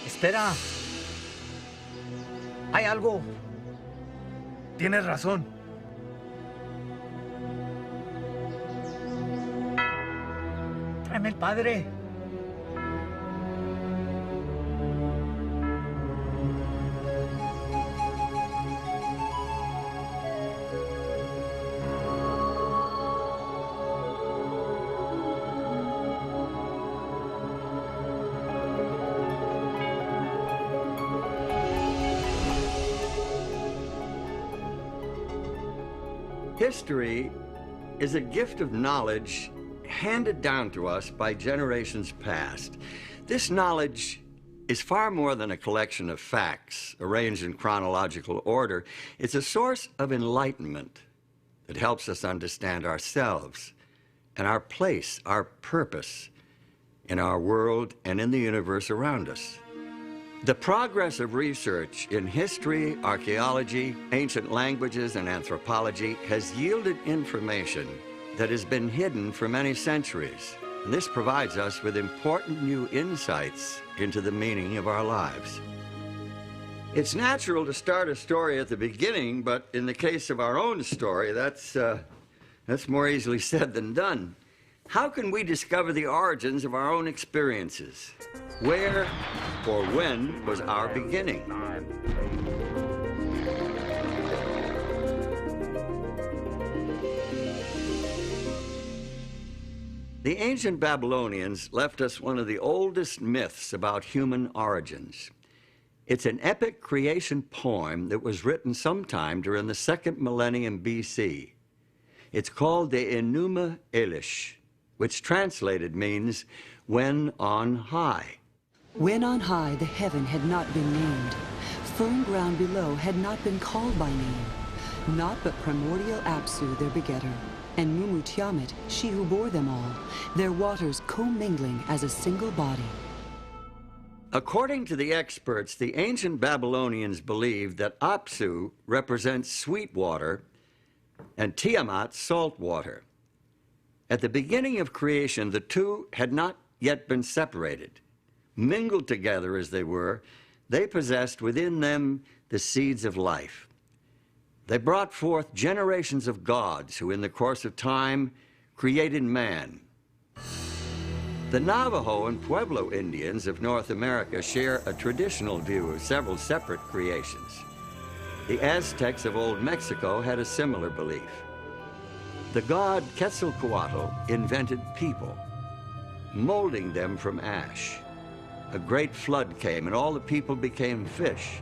Espera. Hay algo. Tienes razón. Tráeme el padre. History is a gift of knowledge handed down to us by generations past. This knowledge is far more than a collection of facts arranged in chronological order. It's a source of enlightenment that helps us understand ourselves and our place, our purpose in our world and in the universe around us. The progress of research in history, archaeology, ancient languages, and anthropology has yielded information that has been hidden for many centuries. And this provides us with important new insights into the meaning of our lives. It's natural to start a story at the beginning, but in the case of our own story, that's more easily said than done. How can we discover the origins of our own experiences? Where or when was our beginning? The ancient Babylonians left us one of the oldest myths about human origins. It's an epic creation poem that was written sometime during the 2nd millennium BC. It's called the Enuma Elish, which translated means, when on high. When on high the heaven had not been named, firm ground below had not been called by name, not but primordial Apsu their begetter, and Mumu Tiamat, she who bore them all, their waters commingling as a single body. According to the experts, the ancient Babylonians believed that Apsu represents sweet water and Tiamat salt water. At the beginning of creation, the two had not yet been separated. Mingled together as they were, they possessed within them the seeds of life. They brought forth generations of gods who, in the course of time, created man. The Navajo and Pueblo Indians of North America share a traditional view of several separate creations. The Aztecs of Old Mexico had a similar belief. The god Quetzalcoatl invented people, molding them from ash. A great flood came, and all the people became fish.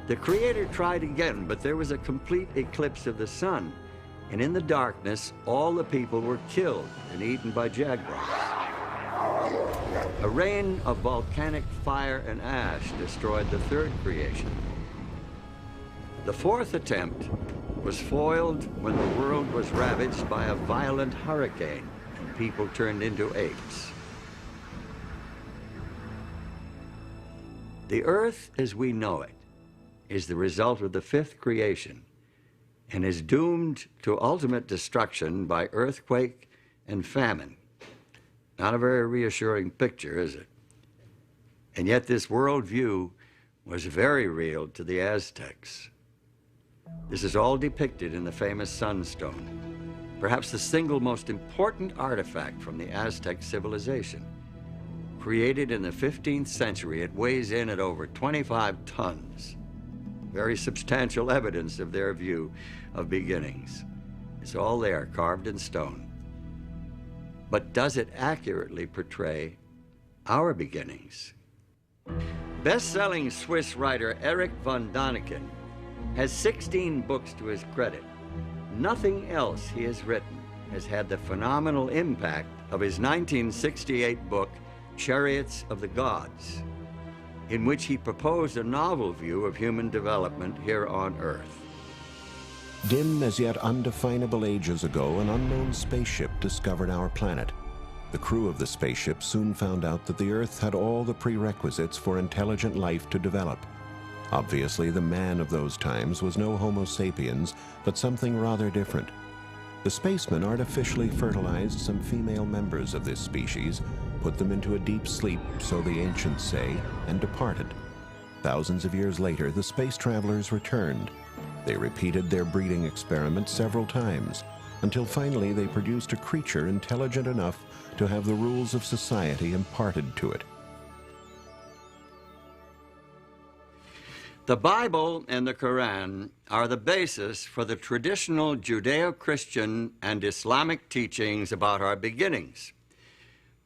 The Creator tried again, but there was a complete eclipse of the sun, and in the darkness, all the people were killed and eaten by jaguars. A rain of volcanic fire and ash destroyed the third creation. The fourth attempt was foiled when the world was ravaged by a violent hurricane, and people turned into apes. The earth as we know it is the result of the fifth creation and is doomed to ultimate destruction by earthquake and famine. Not a very reassuring picture, is it? And yet this worldview was very real to the Aztecs. This is all depicted in the famous sunstone, perhaps the single most important artifact from the Aztec civilization. Created in the 15th century, it weighs in at over 25 tons. Very substantial evidence of their view of beginnings. It's all there, carved in stone. But does it accurately portray our beginnings? Best-selling Swiss writer Erich von Däniken has 16 books to his credit. Nothing else he has written has had the phenomenal impact of his 1968 book, Chariots of the Gods, in which he proposed a novel view of human development here on Earth. Dim as yet undefinable ages ago, an unknown spaceship discovered our planet. The crew of the spaceship soon found out that the Earth had all the prerequisites for intelligent life to develop. Obviously, the man of those times was no Homo sapiens, but something rather different. The spacemen artificially fertilized some female members of this species, put them into a deep sleep, so the ancients say, and departed. Thousands of years later, the space travelers returned. They repeated their breeding experiment several times, until finally they produced a creature intelligent enough to have the rules of society imparted to it. The Bible and the Quran are the basis for the traditional Judeo-Christian and Islamic teachings about our beginnings.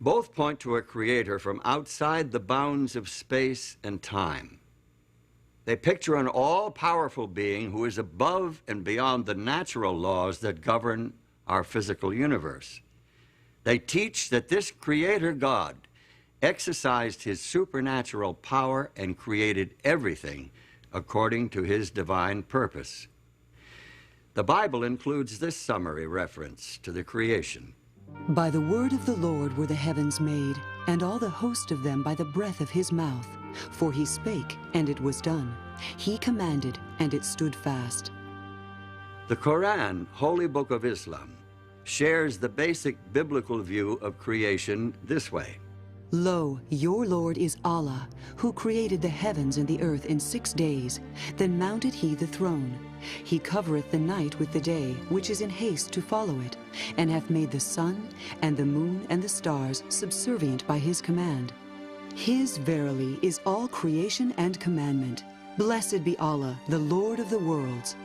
Both point to a creator from outside the bounds of space and time. They picture an all-powerful being who is above and beyond the natural laws that govern our physical universe. They teach that this creator God exercised his supernatural power and created everything according to his divine purpose. The Bible includes this summary reference to the creation. By the word of the Lord were the heavens made, and all the host of them by the breath of his mouth. For he spake, and it was done. He commanded, and it stood fast. The Quran, Holy Book of Islam, shares the basic biblical view of creation this way. Lo, your Lord is Allah, who created the heavens and the earth in 6 days. Then mounted he the throne. He covereth the night with the day, which is in haste to follow it, and hath made the sun, and the moon, and the stars subservient by his command. His verily is all creation and commandment. Blessed be Allah, the Lord of the worlds.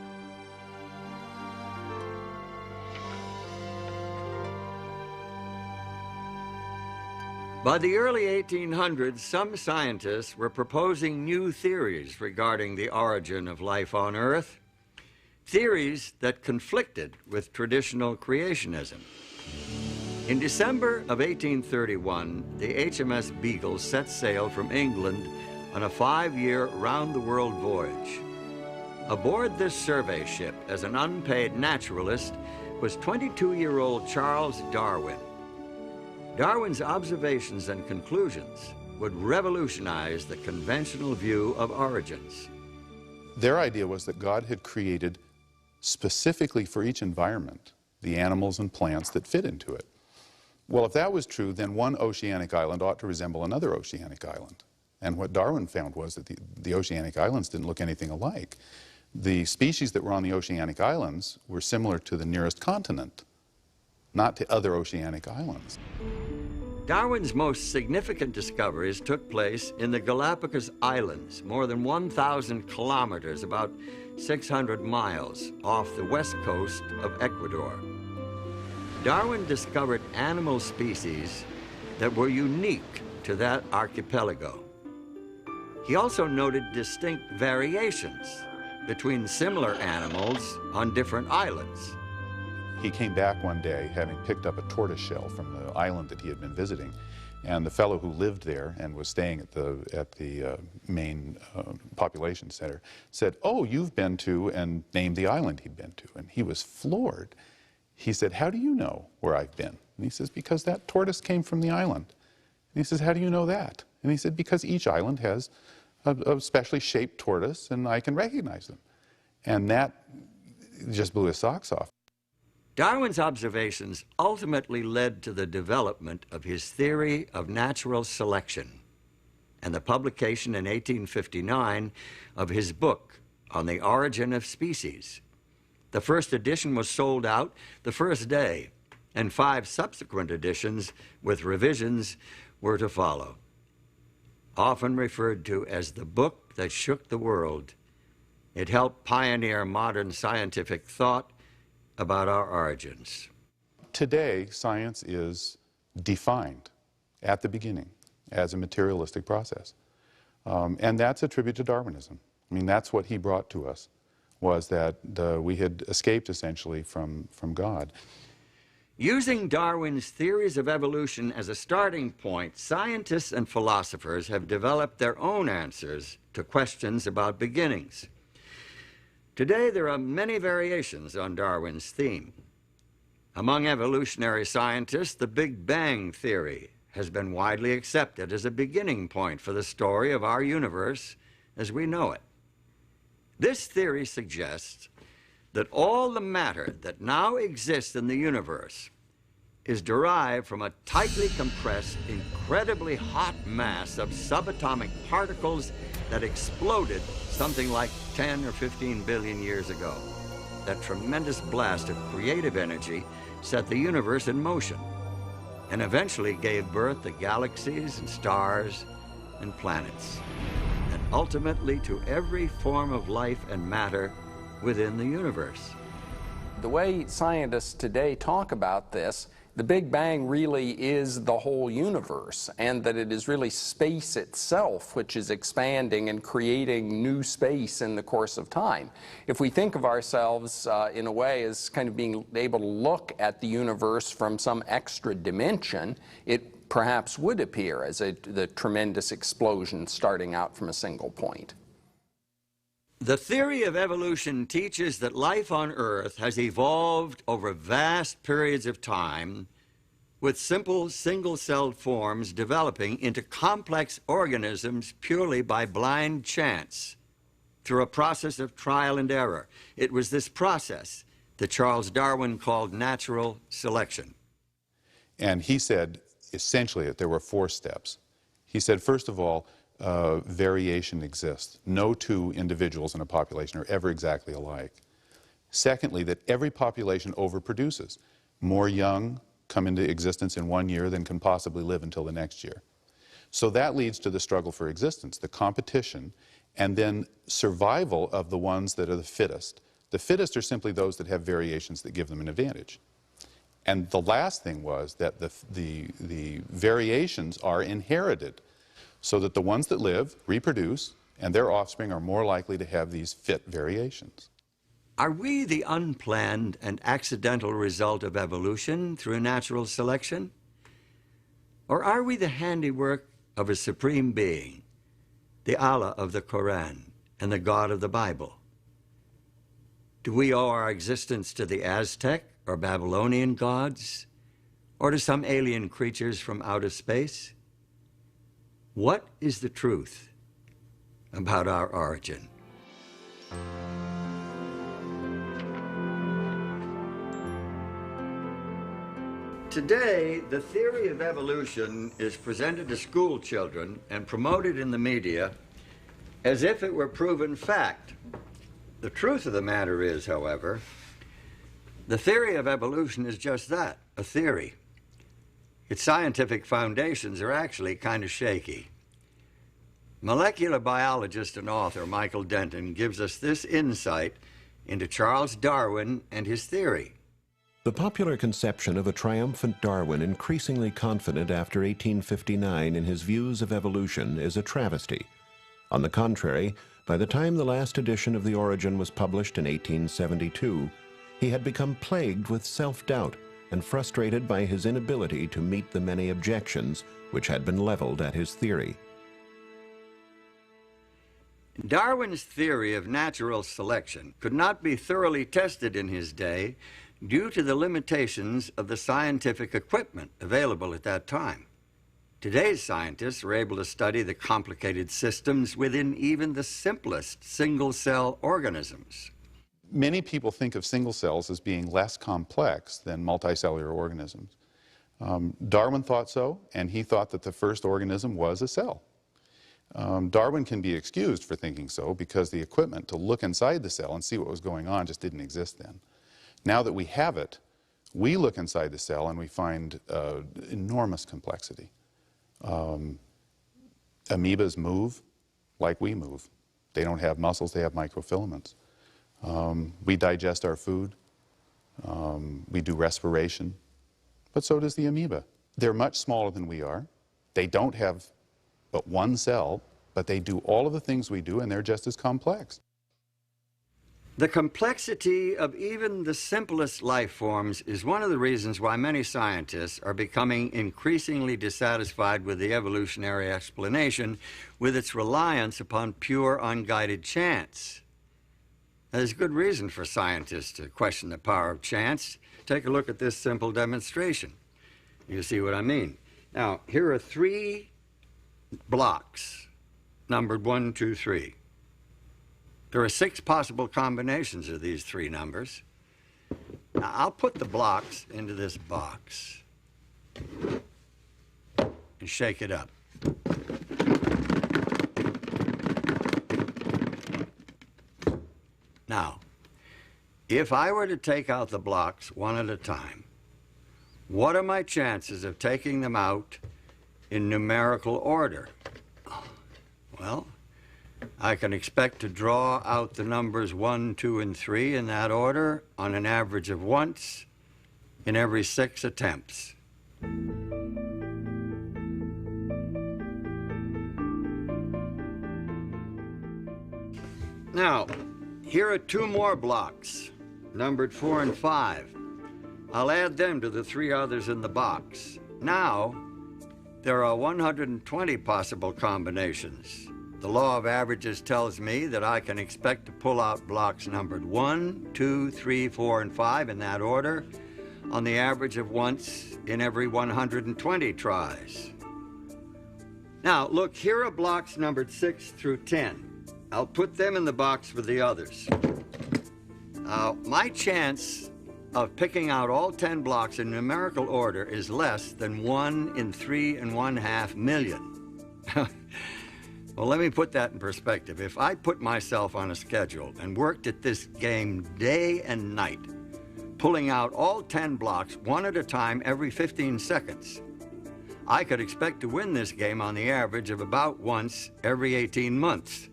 By the early 1800s, some scientists were proposing new theories regarding the origin of life on Earth, theories that conflicted with traditional creationism. In December of 1831, the HMS Beagle set sail from England on a 5-year round-the-world voyage. Aboard this survey ship as an unpaid naturalist was 22-year-old Charles Darwin. Darwin's observations and conclusions would revolutionize the conventional view of origins. Their idea was that God had created specifically for each environment the animals and plants that fit into it. Well, if that was true, then one oceanic island ought to resemble another oceanic island. And what Darwin found was that the oceanic islands didn't look anything alike. The species that were on the oceanic islands were similar to the nearest continent, not to other oceanic islands. Darwin's most significant discoveries took place in the Galapagos Islands, more than 1,000 kilometers, about 600 miles off the west coast of Ecuador. Darwin discovered animal species that were unique to that archipelago. He also noted distinct variations between similar animals on different islands. He came back one day having picked up a tortoise shell from the island that he had been visiting, and the fellow who lived there and was staying at the main population center said, "Oh, you've been to," and named the island he'd been to, and he was floored. He said, "How do you know where I've been?" And he says, "Because that tortoise came from the island." And he says, "How do you know that?" And he said, "Because each island has a specially shaped tortoise, and I can recognize them." And that just blew his socks off. Darwin's observations ultimately led to the development of his theory of natural selection and the publication in 1859 of his book on the origin of species. The first edition was sold out the first day, and 5 subsequent editions with revisions were to follow. Often referred to as the book that shook the world, it helped pioneer modern scientific thought about our origins. Today, science is defined at the beginning as a materialistic process. And that's a tribute to Darwinism. I mean, that's what he brought to us, was that we had escaped essentially from God. Using Darwin's theories of evolution as a starting point, scientists and philosophers have developed their own answers to questions about beginnings. Today, there are many variations on Darwin's theme. Among evolutionary scientists, the Big Bang theory has been widely accepted as a beginning point for the story of our universe as we know it. This theory suggests that all the matter that now exists in the universe is derived from a tightly compressed, incredibly hot mass of subatomic particles that exploded something like 10 or 15 billion years ago. That tremendous blast of creative energy set the universe in motion and eventually gave birth to galaxies and stars and planets, and ultimately to every form of life and matter within the universe. The way scientists today talk about this, the Big Bang really is the whole universe, and that it is really space itself which is expanding and creating new space in the course of time. If we think of ourselves in a way as kind of being able to look at the universe from some extra dimension, it perhaps would appear as the tremendous explosion starting out from a single point. The theory of evolution teaches that life on Earth has evolved over vast periods of time, with simple single-celled forms developing into complex organisms purely by blind chance, through a process of trial and error. It was this process that Charles Darwin called natural selection. And he said, essentially, that there were 4 steps. He said, first of all, variation exists. No two individuals in a population are ever exactly alike. Secondly, that every population overproduces. More young come into existence in one year than can possibly live until the next year. So that leads to the struggle for existence, the competition, and then survival of the ones that are the fittest. The fittest are simply those that have variations that give them an advantage. And the last thing was that the variations are inherited, so that the ones that live reproduce, and their offspring are more likely to have these fit variations. Are we the unplanned and accidental result of evolution through natural selection? Or are we the handiwork of a supreme being, the Allah of the Quran and the God of the Bible? Do we owe our existence to the Aztec or Babylonian gods, or to some alien creatures from outer space? What is the truth about our origin? Today, the theory of evolution is presented to school children and promoted in the media as if it were proven fact. The truth of the matter is, however, the theory of evolution is just that, a theory. Its scientific foundations are actually kind of shaky. Molecular biologist and author Michael Denton gives us this insight into Charles Darwin and his theory. The popular conception of a triumphant Darwin increasingly confident after 1859 in his views of evolution is a travesty. On the contrary, by the time the last edition of The Origin was published in 1872, he had become plagued with self-doubt and frustrated by his inability to meet the many objections which had been leveled at his theory. Darwin's theory of natural selection could not be thoroughly tested in his day due to the limitations of the scientific equipment available at that time. Today's scientists are able to study the complicated systems within even the simplest single-cell organisms. Many people think of single cells as being less complex than multicellular organisms. Darwin thought so, and he thought that the first organism was a cell. Darwin can be excused for thinking so because the equipment to look inside the cell and see what was going on just didn't exist then. Now that we have it, we look inside the cell and we find enormous complexity. Amoebas move like we move. They don't have muscles, they have microfilaments. We digest our food, we do respiration, but so does the amoeba. They're much smaller than we are. They don't have but one cell, but they do all of the things we do, and they're just as complex. The complexity of even the simplest life forms is one of the reasons why many scientists are becoming increasingly dissatisfied with the evolutionary explanation, with its reliance upon pure, unguided chance. There's good reason for scientists to question the power of chance. Take a look at this simple demonstration. You see what I mean. Now, here are 3 blocks, numbered 1, 2, 3. There are 6 possible combinations of these 3 numbers. Now, I'll put the blocks into this box and shake it up. Now, if I were to take out the blocks one at a time, what are my chances of taking them out in numerical order? Well, I can expect to draw out the numbers 1, 2, and 3 in that order on an average of once in every 6 attempts. Now, here are 2 more blocks, numbered 4 and 5. I'll add them to the 3 others in the box. Now, there are 120 possible combinations. The law of averages tells me that I can expect to pull out blocks numbered 1, 2, 3, 4, and 5 in that order on the average of once in every 120 tries. Now, look, here are blocks numbered 6 through 10. I'll put them in the box for the others. My chance of picking out all 10 blocks in numerical order is less than 1 in 3.5 million. Well, let me put that in perspective. If I put myself on a schedule and worked at this game day and night, pulling out all 10 blocks one at a time every 15 seconds, I could expect to win this game on the average of about once every 18 months.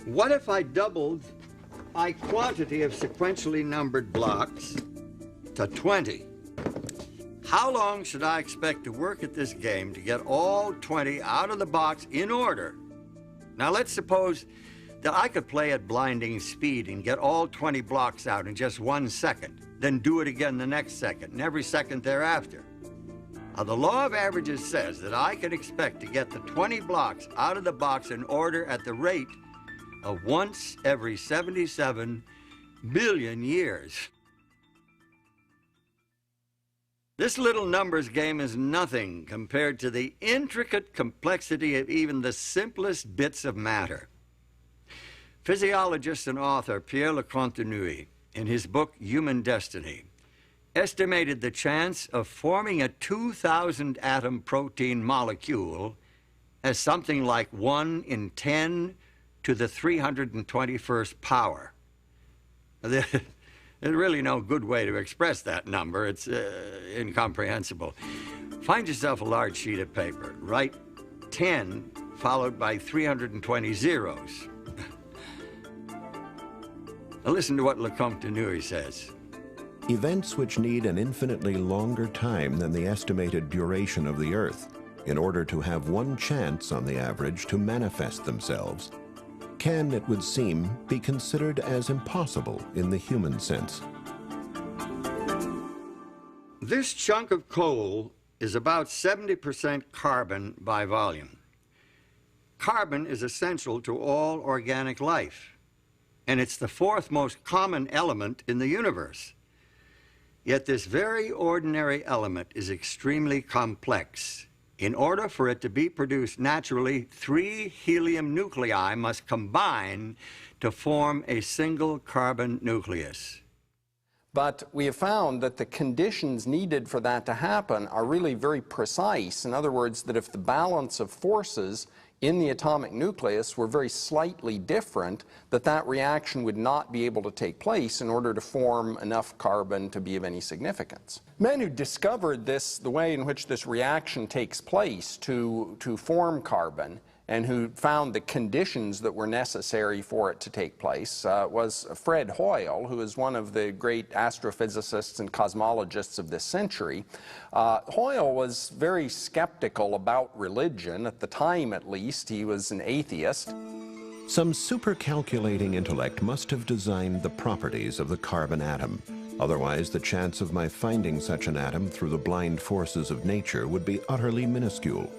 What if I doubled my quantity of sequentially numbered blocks to 20? How long should I expect to work at this game to get all 20 out of the box in order? Now, let's suppose that I could play at blinding speed and get all 20 blocks out in just 1 second, then do it again the next second and every second thereafter. Now, the law of averages says that I can expect to get the 20 blocks out of the box in order at the rate of once every 77 billion years. This little numbers game is nothing compared to the intricate complexity of even the simplest bits of matter. Physiologist and author Pierre Lecontenue, in his book Human Destiny, estimated the chance of forming a 2,000 atom protein molecule as something like 1 in 10 to the 321st power. There's really no good way to express that number. It's incomprehensible. Find yourself a large sheet of paper. Write 10 followed by 320 zeros. Now listen to what Lecontenue says. Events which need an infinitely longer time than the estimated duration of the Earth in order to have one chance on the average to manifest themselves can, it would seem, be considered as impossible in the human sense. This chunk of coal is about 70% carbon by volume. Carbon is essential to all organic life, and it's the 4th most common element in the universe. Yet this very ordinary element is extremely complex. In order for it to be produced naturally, 3 helium nuclei must combine to form a single carbon nucleus. But we have found that the conditions needed for that to happen are really very precise. In other words, that if the balance of forces in the atomic nucleus were very slightly different, that reaction would not be able to take place in order to form enough carbon to be of any significance. Men who discovered this, the way in which this reaction takes place to form carbon, and who found the conditions that were necessary for it to take place was Fred Hoyle, who is one of the great astrophysicists and cosmologists of this century. Hoyle was very skeptical about religion. At the time, at least, he was an atheist. Some supercalculating intellect must have designed the properties of the carbon atom. Otherwise, the chance of my finding such an atom through the blind forces of nature would be utterly minuscule.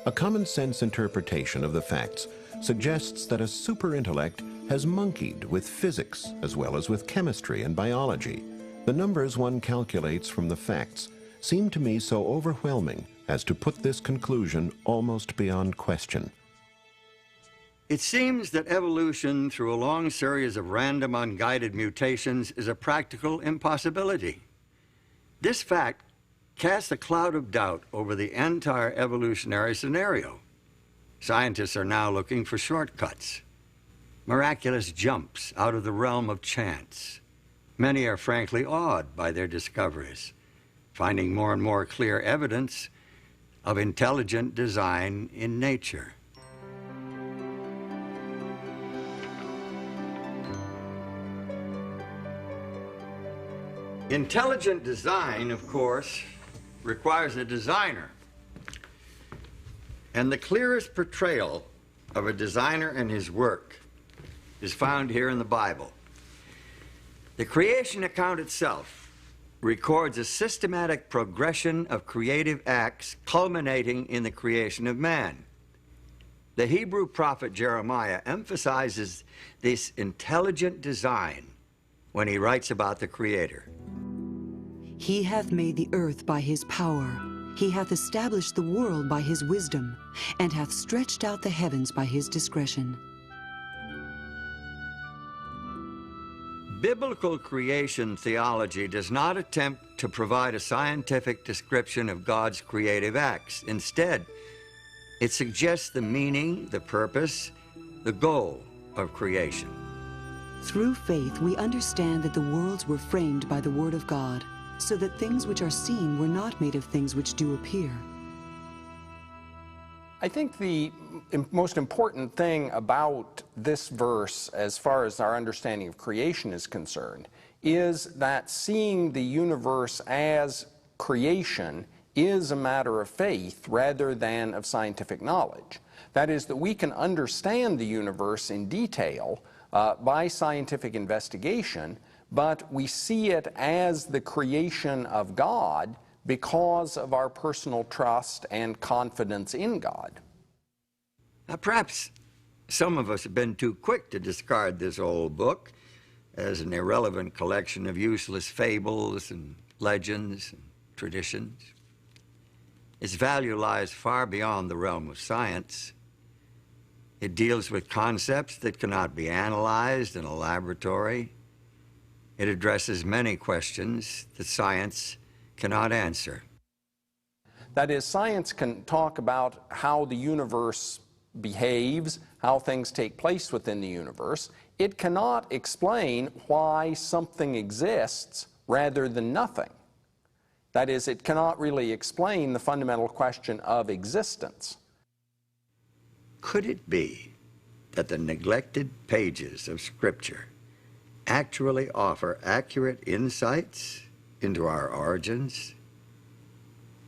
A common-sense interpretation of the facts suggests that a superintellect has monkeyed with physics as well as with chemistry and biology. The numbers one calculates from the facts seem to me so overwhelming as to put this conclusion almost beyond question. It seems that evolution through a long series of random unguided mutations is a practical impossibility. This fact casts a cloud of doubt over the entire evolutionary scenario. Scientists are now looking for shortcuts, miraculous jumps out of the realm of chance. Many are frankly awed by their discoveries, finding more and more clear evidence of intelligent design in nature. Intelligent design, of course, requires a designer. And the clearest portrayal of a designer and his work is found here in the Bible. The creation account itself records a systematic progression of creative acts culminating in the creation of man. The Hebrew prophet Jeremiah emphasizes this intelligent design when he writes about the Creator. He hath made the earth by his power. He hath established the world by his wisdom, and hath stretched out the heavens by his discretion. Biblical creation theology does not attempt to provide a scientific description of God's creative acts. Instead, it suggests the meaning, the purpose, the goal of creation. Through faith, we understand that the worlds were framed by the Word of God, so that things which are seen were not made of things which do appear. I think the most important thing about this verse, as far as our understanding of creation is concerned, is that seeing the universe as creation is a matter of faith rather than of scientific knowledge. That is, that we can understand the universe in detail by scientific investigation, but we see it as the creation of God because of our personal trust and confidence in God. Now, perhaps some of us have been too quick to discard this old book as an irrelevant collection of useless fables and legends and traditions. Its value lies far beyond the realm of science. It deals with concepts that cannot be analyzed in a laboratory. It addresses many questions that science cannot answer. That is, science can talk about how the universe behaves, how things take place within the universe. It cannot explain why something exists rather than nothing. That is, it cannot really explain the fundamental question of existence. Could it be that the neglected pages of Scripture actually offer accurate insights into our origins?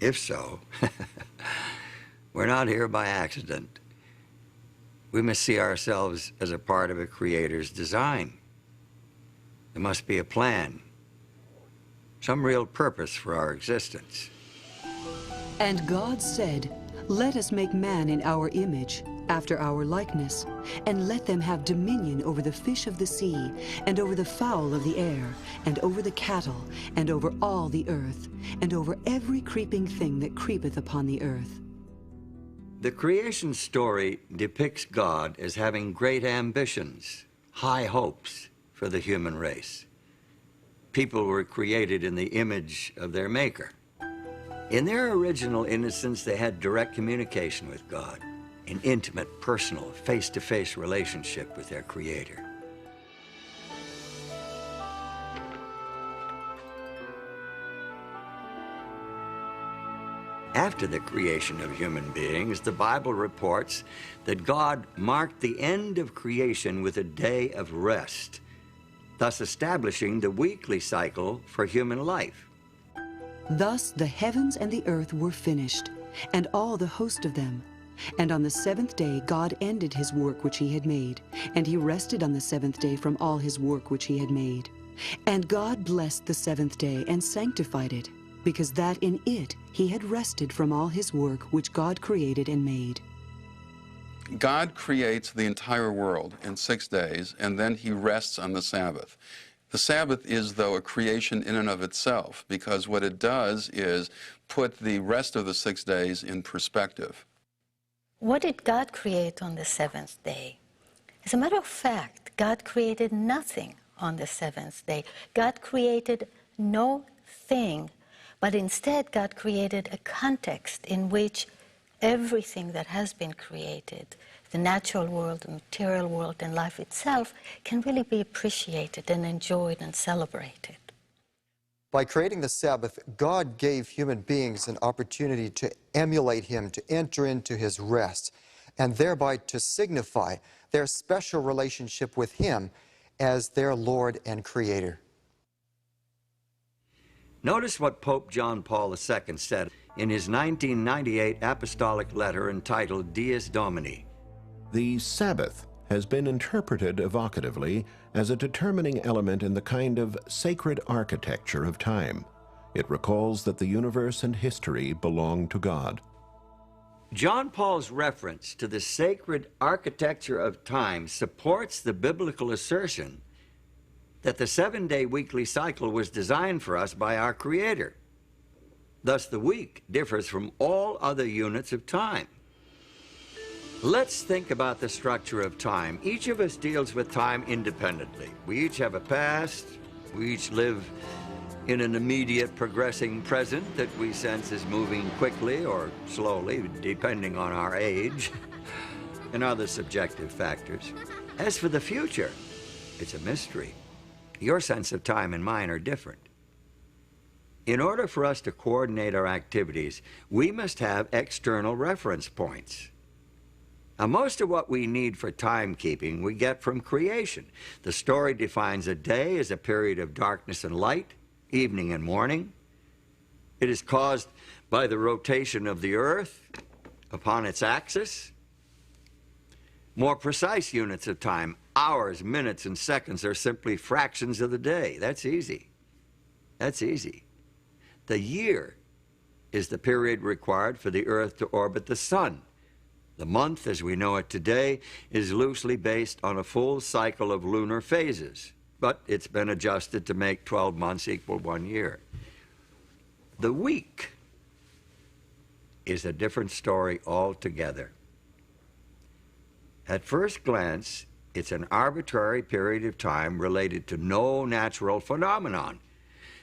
If so, we're not here by accident. We must see ourselves as a part of a Creator's design. There must be a plan, some real purpose for our existence. And God said, "Let us make man in our image, after our likeness, and let them have dominion over the fish of the sea, and over the fowl of the air, and over the cattle, and over all the earth, and over every creeping thing that creepeth upon the earth." The creation story depicts God as having great ambitions, high hopes for the human race. People were created in the image of their Maker. In their original innocence, they had direct communication with God, an intimate, personal, face-to-face relationship with their Creator. After the creation of human beings, the Bible reports that God marked the end of creation with a day of rest, thus establishing the weekly cycle for human life. Thus the heavens and the earth were finished, and all the host of them. And on the seventh day God ended his work which he had made, and he rested on the seventh day from all his work which he had made. And God blessed the seventh day and sanctified it, because that in it he had rested from all his work which God created and made. God creates the entire world in 6 days, and then he rests on the Sabbath. The Sabbath is, though, a creation in and of itself, because what it does is put the rest of the 6 days in perspective. What did God create on the seventh day? As a matter of fact, God created nothing on the seventh day. God created no thing, but instead God created a context in which everything that has been created, the natural world, the material world, and life itself, can really be appreciated and enjoyed and celebrated. By creating the Sabbath, God gave human beings an opportunity to emulate Him, to enter into His rest, and thereby to signify their special relationship with Him as their Lord and Creator. Notice what Pope John Paul II said in his 1998 apostolic letter entitled Dies Domini. The Sabbath has been interpreted evocatively as a determining element in the kind of sacred architecture of time. It recalls that the universe and history belong to God. John Paul's reference to the sacred architecture of time supports the biblical assertion that the 7-day weekly cycle was designed for us by our Creator. Thus, the week differs from all other units of time. Let's think about the structure of time. Each of us deals with time independently. We each have a past. We each live in an immediate progressing present that we sense is moving quickly or slowly, depending on our age and other subjective factors. As for the future, it's a mystery. Your sense of time and mine are different. In order for us to coordinate our activities, we must have external reference points. Now, most of what we need for timekeeping we get from creation. The story defines a day as a period of darkness and light, evening and morning. It is caused by the rotation of the earth upon its axis. More precise units of time, hours, minutes, and seconds, are simply fractions of the day. That's easy. That's easy. The year is the period required for the earth to orbit the sun. The month, as we know it today, is loosely based on a full cycle of lunar phases, but it's been adjusted to make 12 months equal 1 year. The week is a different story altogether. At first glance, it's an arbitrary period of time related to no natural phenomenon.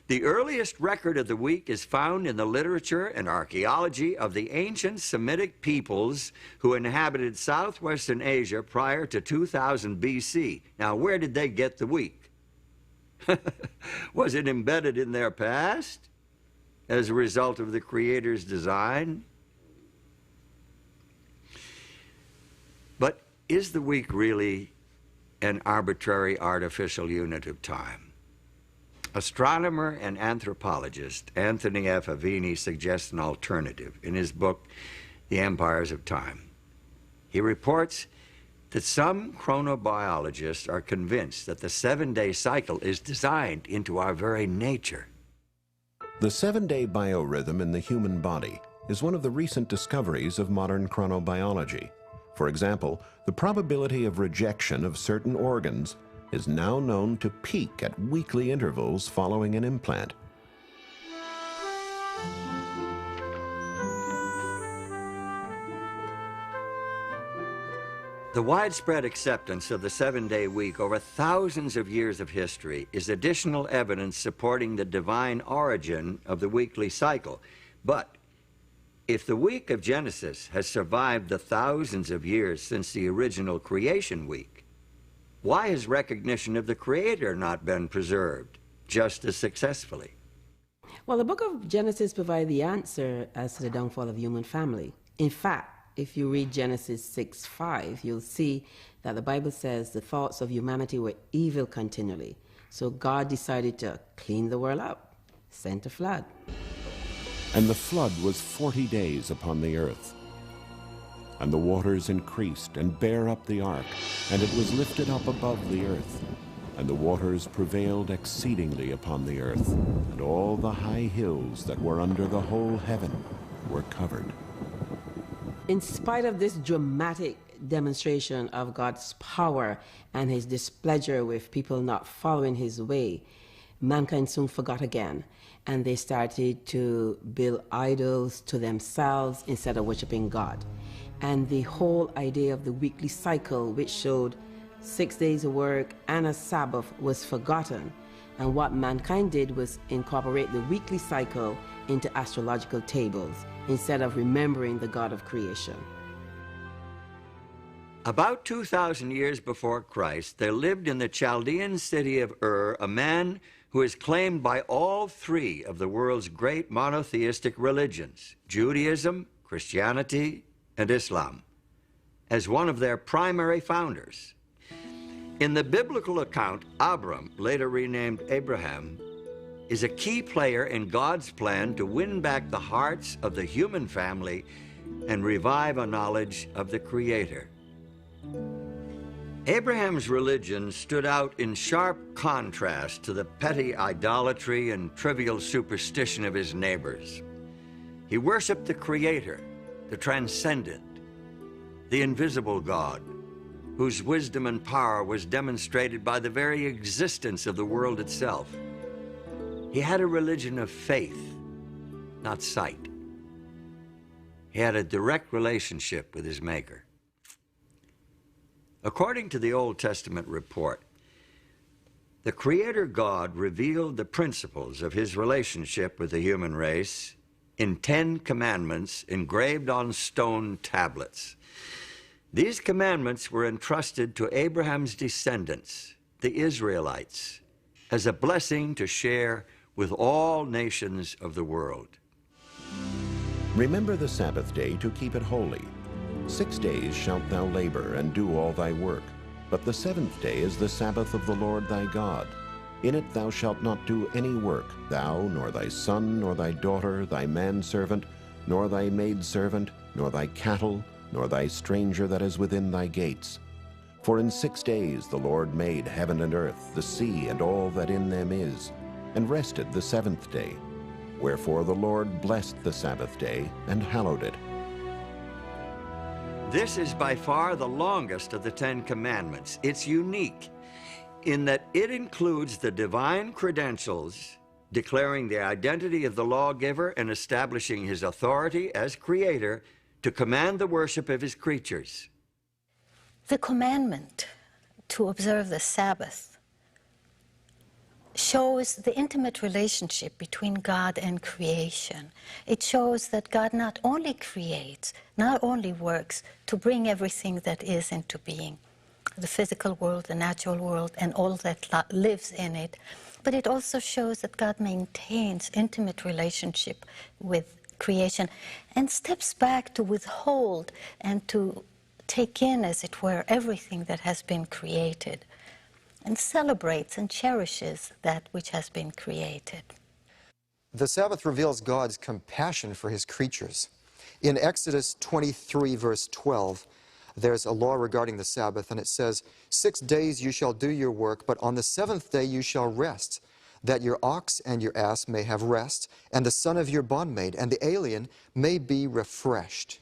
The earliest record of the week is found in the literature and archaeology of the ancient Semitic peoples who inhabited southwestern Asia prior to 2000 BC. Now, where did they get the week? Was it embedded in their past as a result of the Creator's design? But is the week really an arbitrary artificial unit of time? Astronomer and anthropologist Anthony F. Avini suggests an alternative in his book, The Empires of Time. He reports that some chronobiologists are convinced that the 7-day cycle is designed into our very nature. The 7-day biorhythm in the human body is one of the recent discoveries of modern chronobiology. For example, the probability of rejection of certain organs is now known to peak at weekly intervals following an implant. The widespread acceptance of the 7-day week over thousands of years of history is additional evidence supporting the divine origin of the weekly cycle. But if the week of Genesis has survived the thousands of years since the original creation week, why has recognition of the Creator not been preserved just as successfully? Well, the book of Genesis provides the answer as to the downfall of the human family. In fact, if you read Genesis 6:5, you'll see that the Bible says the thoughts of humanity were evil continually. So God decided to clean the world up, sent a flood. And the flood was 40 days upon the earth. And the waters increased and bare up the ark, and it was lifted up above the earth. And the waters prevailed exceedingly upon the earth, and all the high hills that were under the whole heaven were covered. In spite of this dramatic demonstration of God's power and his displeasure with people not following his way, mankind soon forgot again, and they started to build idols to themselves instead of worshiping God. And the whole idea of the weekly cycle, which showed 6 days of work and a Sabbath was forgotten, and what mankind did was incorporate the weekly cycle into astrological tables instead of remembering the God of creation. About 2,000 years before Christ, there lived in the Chaldean city of Ur a man who is claimed by all three of the world's great monotheistic religions, Judaism, Christianity, and Islam, as one of their primary founders. In the biblical account, Abram, later renamed Abraham, is a key player in God's plan to win back the hearts of the human family and revive a knowledge of the Creator. Abraham's religion stood out in sharp contrast to the petty idolatry and trivial superstition of his neighbors. He worshiped the Creator, the transcendent, the invisible God, whose wisdom and power was demonstrated by the very existence of the world itself. He had a religion of faith, not sight. He had a direct relationship with his Maker. According to the Old Testament report, the Creator God revealed the principles of his relationship with the human race in 10 commandments engraved on stone tablets. These commandments were entrusted to Abraham's descendants, the Israelites, as a blessing to share with all nations of the world. Remember the Sabbath day to keep it holy. 6 days shalt thou labor and do all thy work, but the seventh day is the Sabbath of the Lord thy God. In it thou shalt not do any work, thou, nor thy son, nor thy daughter, thy manservant, nor thy maidservant, nor thy cattle, nor thy stranger that is within thy gates. For in 6 days the Lord made heaven and earth, the sea, and all that in them is, and rested the seventh day. Wherefore the Lord blessed the Sabbath day and hallowed it. This is by far the longest of the 10 Commandments. It's unique in that it includes the divine credentials, declaring the identity of the lawgiver and establishing his authority as Creator to command the worship of his creatures. The commandment to observe the Sabbath shows the intimate relationship between God and creation. It shows that God not only creates, not only works to bring everything that is into being, the physical world, the natural world, and all that lives in it, but it also shows that God maintains intimate relationship with creation and steps back to withhold and to take in, as it were, everything that has been created, and celebrates and cherishes that which has been created. The Sabbath reveals God's compassion for his creatures. In Exodus 23, verse 12, there's a law regarding the Sabbath, and it says, 6 days you shall do your work, but on the seventh day you shall rest, that your ox and your ass may have rest, and the son of your bondmaid and the alien may be refreshed.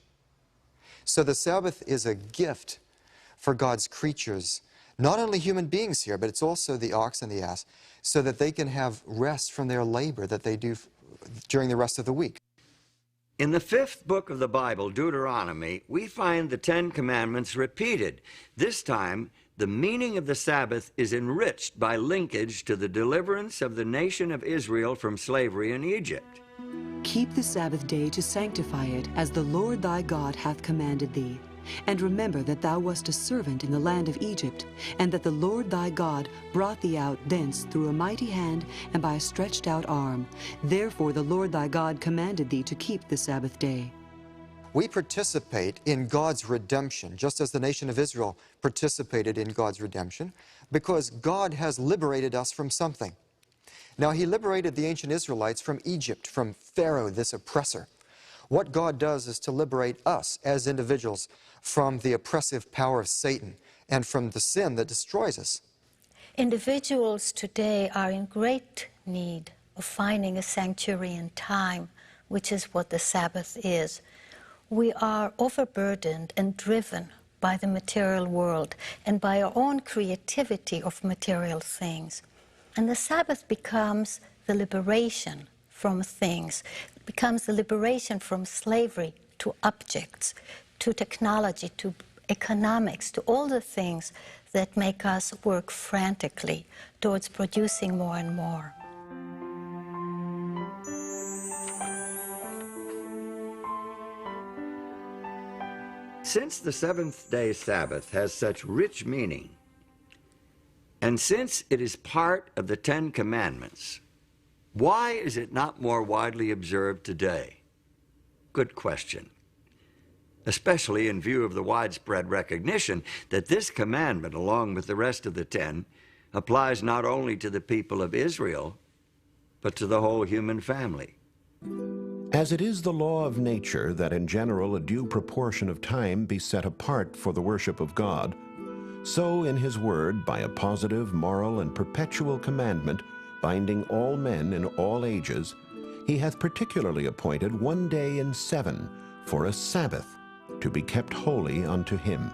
So the Sabbath is a gift for God's creatures, not only human beings here, but it's also the ox and the ass, so that they can have rest from their labor that they do during the rest of the week. In the 5th book of the Bible, Deuteronomy, we find the 10 Commandments repeated. This time, the meaning of the Sabbath is enriched by linkage to the deliverance of the nation of Israel from slavery in Egypt. Keep the Sabbath day to sanctify it, as the Lord thy God hath commanded thee. And remember that thou wast a servant in the land of Egypt, and that the Lord thy God brought thee out thence through a mighty hand and by a stretched out arm. Therefore the Lord thy God commanded thee to keep the Sabbath day. We participate in God's redemption, just as the nation of Israel participated in God's redemption, because God has liberated us from something. Now, he liberated the ancient Israelites from Egypt, from Pharaoh, this oppressor. What God does is to liberate us as individuals from the oppressive power of Satan and from the sin that destroys us. Individuals today are in great need of finding a sanctuary in time, which is what the Sabbath is. We are overburdened and driven by the material world and by our own creativity of material things. And the Sabbath becomes the liberation from things, becomes the liberation from slavery to objects, to technology, to economics, to all the things that make us work frantically towards producing more and more. Since the seventh-day Sabbath has such rich meaning, and since it is part of the Ten Commandments, why is it not more widely observed today? Good question, especially in view of the widespread recognition that this commandment, along with the rest of the 10, applies not only to the people of Israel, but to the whole human family. As it is the law of nature that in general a due proportion of time be set apart for the worship of God, so in his word, by a positive, moral, and perpetual commandment, binding all men in all ages, he hath particularly appointed one day in 7 for a Sabbath, to be kept holy unto him.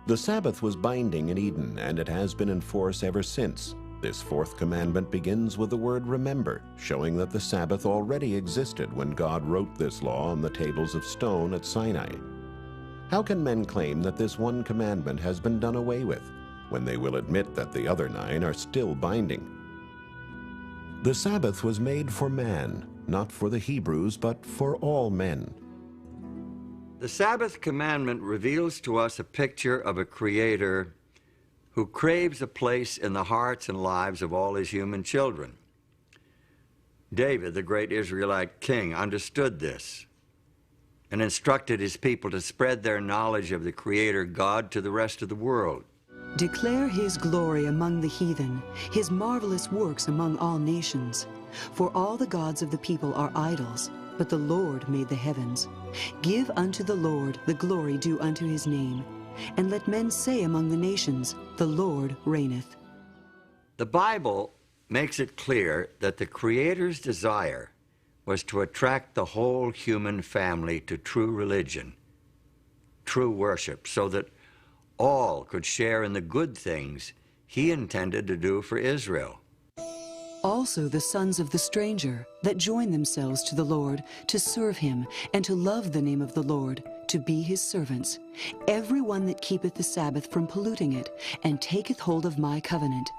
The Sabbath was binding in Eden, and it has been in force ever since. This fourth commandment begins with the word remember, showing that the Sabbath already existed when God wrote this law on the tables of stone at Sinai. How can men claim that this one commandment has been done away with, when they will admit that the other 9 are still binding? The Sabbath was made for man, not for the Hebrews, but for all men. The Sabbath commandment reveals to us a picture of a Creator who craves a place in the hearts and lives of all his human children. David, the great Israelite king, understood this and instructed his people to spread their knowledge of the Creator God to the rest of the world. Declare his glory among the heathen, his marvelous works among all nations. For all the gods of the people are idols, but the Lord made the heavens. Give unto the Lord the glory due unto his name, and let men say among the nations, the Lord reigneth. The Bible makes it clear that the Creator's desire was to attract the whole human family to true religion, true worship, so that all could share in the good things he intended to do for Israel. Also the sons of the stranger that join themselves to the Lord, to serve him, and to love the name of the Lord, to be his servants. Every one that keepeth the Sabbath from polluting it, and taketh hold of my covenant,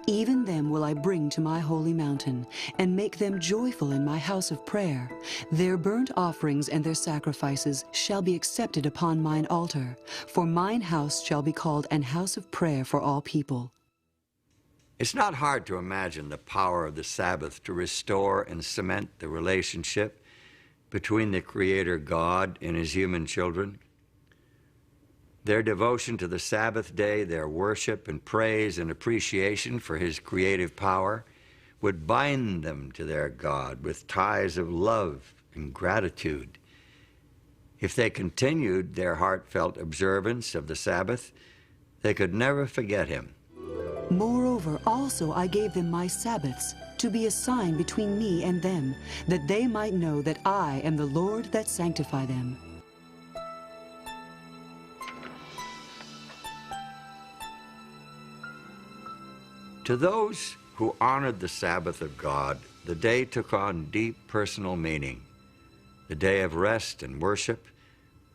even them will I bring to my holy mountain, and make them joyful in my house of prayer. Their burnt offerings and their sacrifices shall be accepted upon mine altar, for mine house shall be called an house of prayer for all people. It's not hard to imagine the power of the Sabbath to restore and cement the relationship between the Creator God and his human children. Their devotion to the Sabbath day, their worship and praise and appreciation for his creative power would bind them to their God with ties of love and gratitude. If they continued their heartfelt observance of the Sabbath, they could never forget him. Moreover, also I gave them my Sabbaths, to be a sign between me and them, that they might know that I am the Lord that sanctify them. To those who honored the Sabbath of God, the day took on deep personal meaning. The day of rest and worship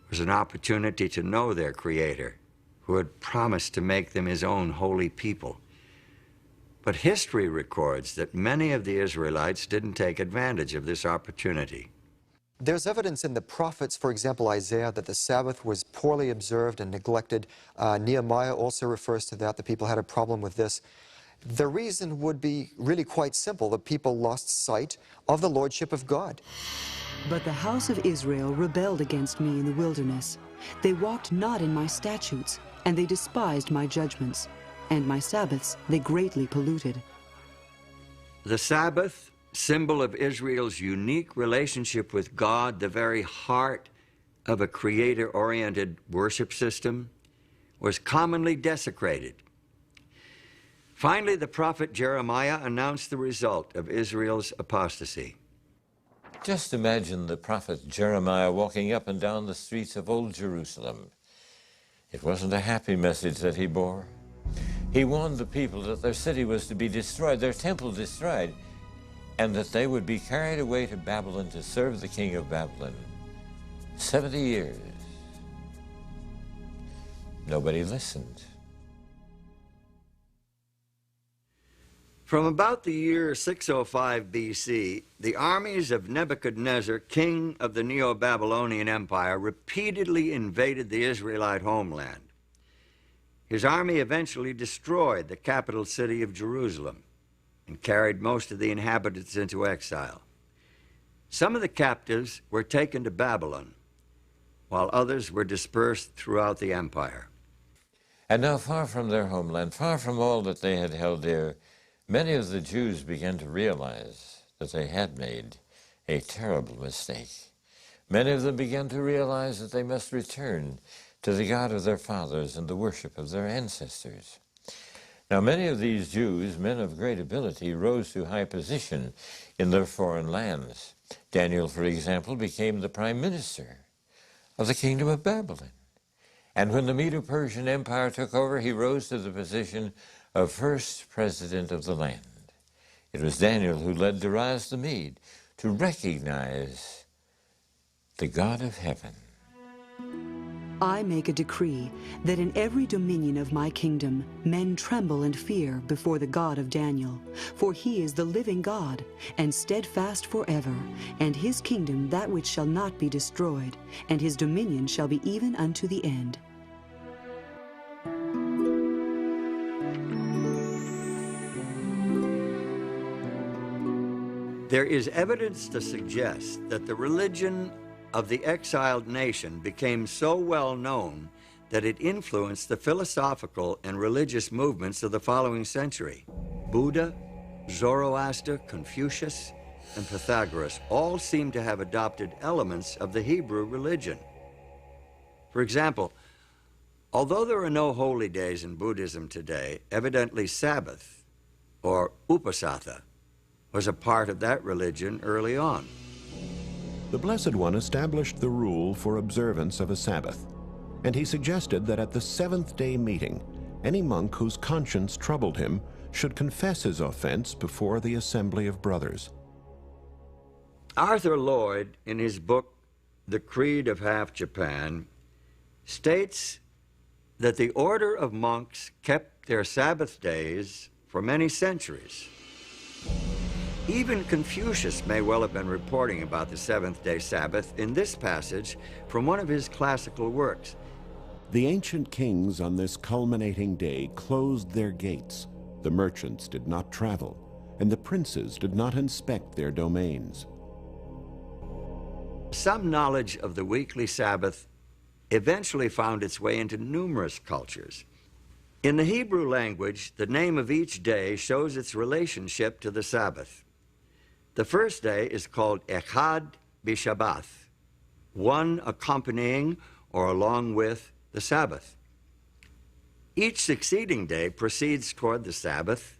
was an opportunity to know their Creator, who had promised to make them his own holy people. But history records that many of the Israelites didn't take advantage of this opportunity. There's evidence in the prophets, for example, Isaiah, that the Sabbath was poorly observed and neglected. Nehemiah also refers to that. The people had a problem with this. The reason would be really quite simple. The people lost sight of the lordship of God. But the house of Israel rebelled against me in the wilderness. They walked not in my statutes, and they despised my judgments, and my Sabbaths they greatly polluted. The Sabbath, symbol of Israel's unique relationship with God, the very heart of a Creator-oriented worship system, was commonly desecrated. Finally, the prophet Jeremiah announced the result of Israel's apostasy. Just imagine the prophet Jeremiah walking up and down the streets of Old Jerusalem. It wasn't a happy message that he bore. He warned the people that their city was to be destroyed, their temple destroyed, and that they would be carried away to Babylon to serve the king of Babylon. 70 years. nobody listened. From about the year 605 BC, the armies of Nebuchadnezzar, king of the Neo-Babylonian Empire, repeatedly invaded the Israelite homeland. His army eventually destroyed the capital city of Jerusalem and carried most of the inhabitants into exile. Some of the captives were taken to Babylon, while others were dispersed throughout the empire. And now, far from their homeland, far from all that they had held dear, many of the Jews began to realize that they had made a terrible mistake. Many of them began to realize that they must return to the God of their fathers and the worship of their ancestors. Now, many of these Jews, men of great ability, rose to high position in their foreign lands. Daniel, for example, became the prime minister of the kingdom of Babylon. And when the Medo-Persian Empire took over, he rose to the position of first president of the land. It was Daniel who led Darius the Mede to recognize the God of heaven. I make a decree that in every dominion of my kingdom men tremble and fear before the God of Daniel, for he is the living God, and steadfast forever, and his kingdom that which shall not be destroyed, and his dominion shall be even unto the end. There is evidence to suggest that the religion of the exiled nation became so well known that it influenced the philosophical and religious movements of the following century. Buddha, Zoroaster, Confucius, and Pythagoras all seem to have adopted elements of the Hebrew religion. For example, although there are no holy days in Buddhism today, evidently Sabbath, or Upasatha, was a part of that religion early on. The Blessed One established the rule for observance of a Sabbath, and he suggested that at the seventh-day meeting, any monk whose conscience troubled him should confess his offense before the assembly of brothers. Arthur Lloyd, in his book, The Creed of Half Japan, states that the order of monks kept their Sabbath days for many centuries. Even Confucius may well have been reporting about the seventh-day Sabbath in this passage from one of his classical works. The ancient kings on this culminating day closed their gates. The merchants did not travel, and the princes did not inspect their domains. Some knowledge of the weekly Sabbath eventually found its way into numerous cultures. In the Hebrew language, the name of each day shows its relationship to the Sabbath. The first day is called Echad B'Shabbath, one accompanying or along with the Sabbath. Each succeeding day proceeds toward the Sabbath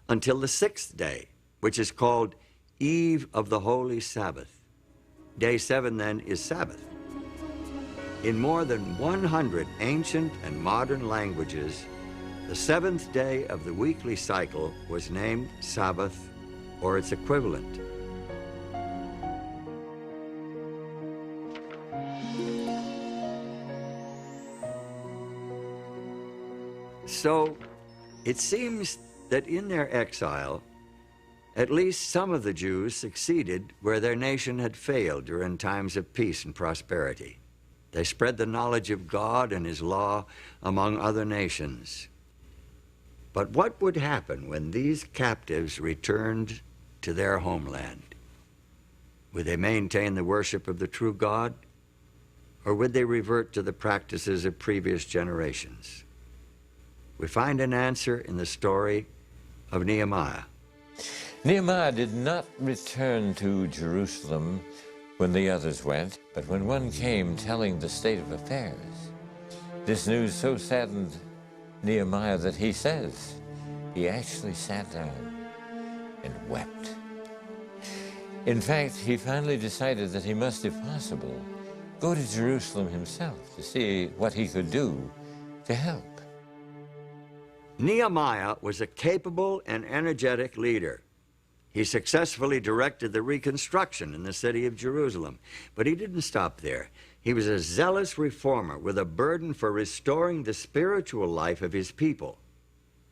until the sixth day, which is called Eve of the Holy Sabbath. Day 7 then is Sabbath. In more than 100 ancient and modern languages, the seventh day of the weekly cycle was named Sabbath or its equivalent. So, it seems that in their exile, at least some of the Jews succeeded where their nation had failed during times of peace and prosperity. They spread the knowledge of God and His law among other nations. But what would happen when these captives returned to their homeland? Would they maintain the worship of the true God, or would they revert to the practices of previous generations? We find an answer in the story of Nehemiah. Nehemiah did not return to Jerusalem when the others went, but when one came telling the state of affairs. This news so saddened Nehemiah that he says he actually sat down and wept. In fact, he finally decided that he must, if possible, go to Jerusalem himself to see what he could do to help. Nehemiah was a capable and energetic leader. He successfully directed the reconstruction in the city of Jerusalem. But he didn't stop there. He was a zealous reformer with a burden for restoring the spiritual life of his people,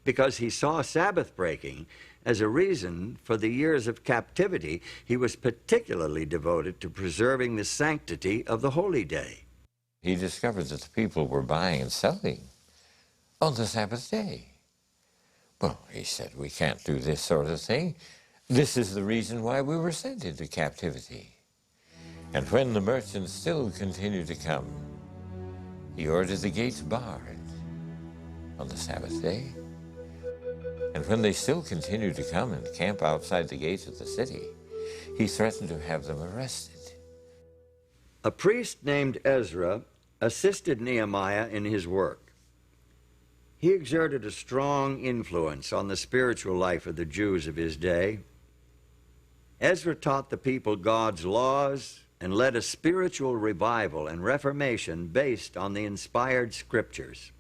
because he saw Sabbath breaking as a reason for the years of captivity. He was particularly devoted to preserving the sanctity of the holy day. He discovered that the people were buying and selling on the Sabbath day. Well, he said, we can't do this sort of thing. This is the reason why we were sent into captivity. And when the merchants still continued to come, he ordered the gates barred on the Sabbath day. And when they still continued to come and camp outside the gates of the city, he threatened to have them arrested. A priest named Ezra assisted Nehemiah in his work. He exerted a strong influence on the spiritual life of the Jews of his day. Ezra taught the people God's laws and led a spiritual revival and reformation based on the inspired scriptures.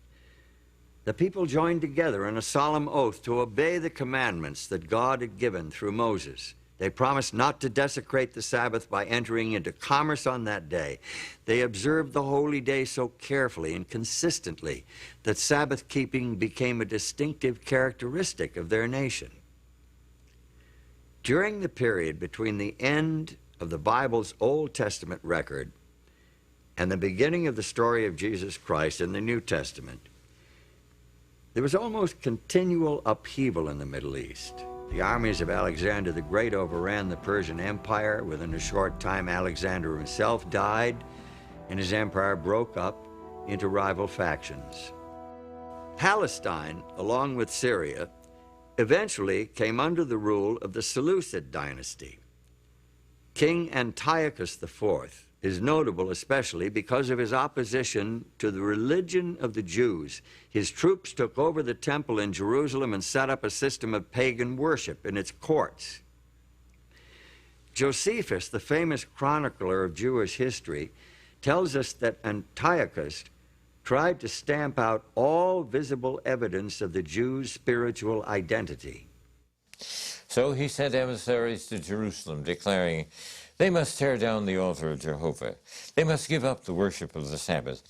The people joined together in a solemn oath to obey the commandments that God had given through Moses. They promised not to desecrate the Sabbath by entering into commerce on that day. They observed the holy day so carefully and consistently that Sabbath keeping became a distinctive characteristic of their nation. During the period between the end of the Bible's Old Testament record and the beginning of the story of Jesus Christ in the New Testament, there was almost continual upheaval in the Middle East. The armies of Alexander the Great overran the Persian Empire. Within a short time, Alexander himself died, and his empire broke up into rival factions. Palestine, along with Syria, eventually came under the rule of the Seleucid dynasty. King Antiochus IV is notable especially because of his opposition to the religion of the Jews. His troops took over the temple in Jerusalem and set up a system of pagan worship in its courts. Josephus, the famous chronicler of Jewish history, tells us that Antiochus tried to stamp out all visible evidence of the Jews' spiritual identity. So he sent emissaries to Jerusalem, declaring, they must tear down the altar of Jehovah. They must give up the worship of the Sabbath.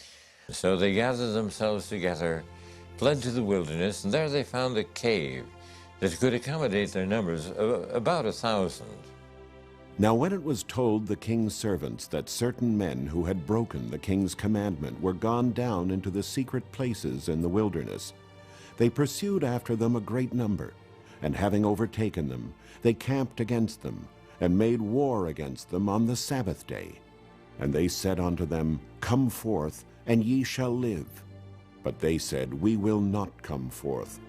So they gathered themselves together, fled to the wilderness, and there they found a cave that could accommodate their numbers, about 1,000. Now when it was told the king's servants that certain men who had broken the king's commandment were gone down into the secret places in the wilderness, they pursued after them a great number, and having overtaken them, they camped against them, and made war against them on the Sabbath day. And they said unto them, Come forth, and ye shall live. But they said, We will not come forth,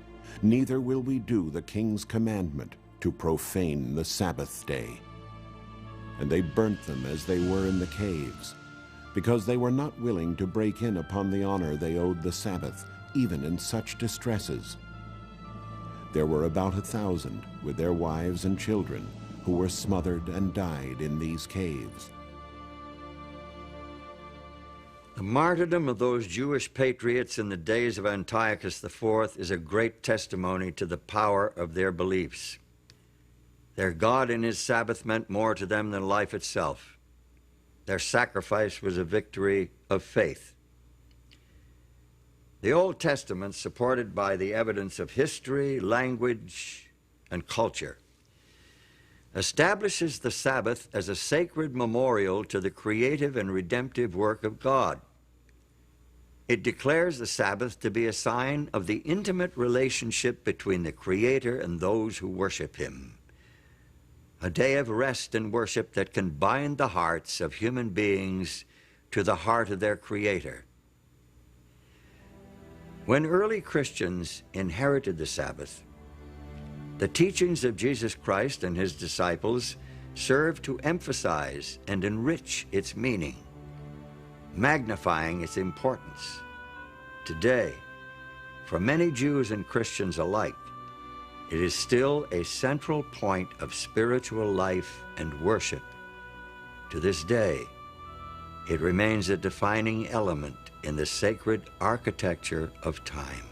neither will we do the king's commandment to profane the Sabbath day. And they burnt them as they were in the caves, because they were not willing to break in upon the honor they owed the Sabbath, even in such distresses. There were about 1,000 with their wives and children, who were smothered and died in these caves. The martyrdom of those Jewish patriots in the days of Antiochus IV is a great testimony to the power of their beliefs. Their God and his Sabbath meant more to them than life itself. Their sacrifice was a victory of faith. The Old Testament, supported by the evidence of history, language, and culture, establishes the Sabbath as a sacred memorial to the creative and redemptive work of God. It declares the Sabbath to be a sign of the intimate relationship between the Creator and those who worship him. A day of rest and worship that can bind the hearts of human beings to the heart of their Creator. When early Christians inherited the Sabbath, the teachings of Jesus Christ and his disciples served to emphasize and enrich its meaning, magnifying its importance. Today, for many Jews and Christians alike, it is still a central point of spiritual life and worship. To this day, it remains a defining element in the sacred architecture of time.